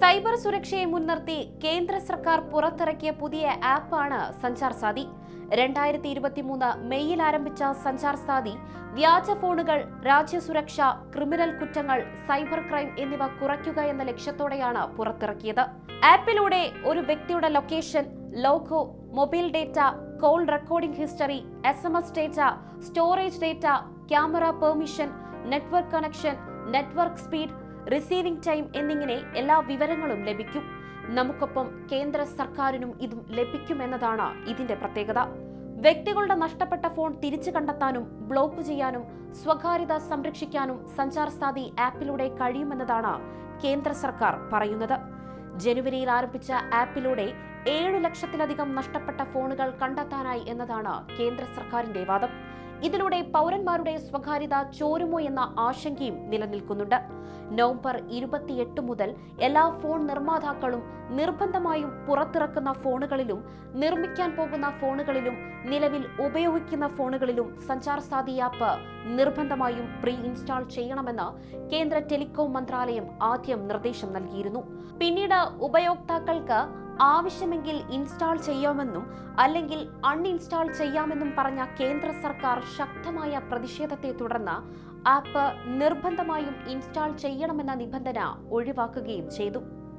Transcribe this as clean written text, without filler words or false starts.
Cyber സുരക്ഷയെ മുൻനിർത്തി കേന്ദ്ര സർക്കാർ പുറത്തിറക്കിയ പുതിയ ആപ്പാണ് സഞ്ചാർ സാഥി. 2023 മെയ്യിൽ ആരംഭിച്ച സഞ്ചാർ സാഥി വ്യാജ ഫോണുകൾ, രാജ്യസുരക്ഷ, ക്രിമിനൽ കുറ്റങ്ങൾ, സൈബർ ക്രൈം എന്നിവ കുറയ്ക്കുക എന്ന ലക്ഷ്യത്തോടെയാണ് പുറത്തിറക്കിയത്. ആപ്പിലൂടെ ഒരു വ്യക്തിയുടെ location, logo, mobile data, call recording history, SMS data, storage data, camera permission, network connection, network speed, receiving time എന്നിങ്ങനെ എല്ലാ വിവരങ്ങളും ലഭിക്കും. നമുക്കൊപ്പം കേന്ദ്ര സർക്കാരിനും ഇതും ലഭിക്കുമെന്നതാണ് ഇതിന്റെ പ്രത്യേകത. വ്യക്തികളുടെ നഷ്ടപ്പെട്ട ഫോൺ തിരിച്ചു കണ്ടെത്താനും ബ്ലോക്ക് ചെയ്യാനും സ്വകാര്യത സംരക്ഷിക്കാനും സഞ്ചാർ സാഥി ആപ്പിലൂടെ കഴിയുമെന്നതാണ് കേന്ദ്ര സർക്കാർ പറയുന്നത്. ജനുവരിയിൽ ആരംഭിച്ച ആപ്പിലൂടെ 7 ലക്ഷത്തിലധികം നഷ്ടപ്പെട്ട ഫോണുകൾ കണ്ടെത്താനായി എന്നതാണ് കേന്ദ്ര സർക്കാരിന്റെ വാദം. ഇതിലൂടെ പൗരന്മാരുടെ സ്വകാര്യത ചോരുമോ എന്ന ആശങ്കയും നിലനിൽക്കുന്നുണ്ട്. നവംബർ 28 മുതൽ എല്ലാ ഫോൺ നിർമ്മാതാക്കളും നിർബന്ധമായും പുറത്തിറക്കുന്ന ഫോണുകളിലും നിർമ്മിക്കാൻ പോകുന്ന ഫോണുകളിലും നിലവിൽ ഉപയോഗിക്കുന്ന ഫോണുകളിലും സഞ്ചാർ സാഥി ആപ്പ് നിർബന്ധമായും പ്രീ ഇൻസ്റ്റാൾ ചെയ്യണമെന്ന് കേന്ദ്ര ടെലികോം മന്ത്രാലയം ആദ്യം നിർദ്ദേശം നൽകിയിരുന്നു. പിന്നീട് ഉപയോക്താക്കൾക്ക് ആവശ്യമെങ്കിൽ ഇൻസ്റ്റാൾ ചെയ്യാമെന്നും അല്ലെങ്കിൽ അൺഇൻസ്റ്റാൾ ചെയ്യാമെന്നും പറഞ്ഞ കേന്ദ്ര സർക്കാർ ശക്തമായ പ്രതിഷേധത്തെ തുടർന്ന് ആപ്പ് നിർബന്ധമായും ഇൻസ്റ്റാൾ ചെയ്യണമെന്ന നിബന്ധന ഒഴിവാക്കുകയും ചെയ്തു.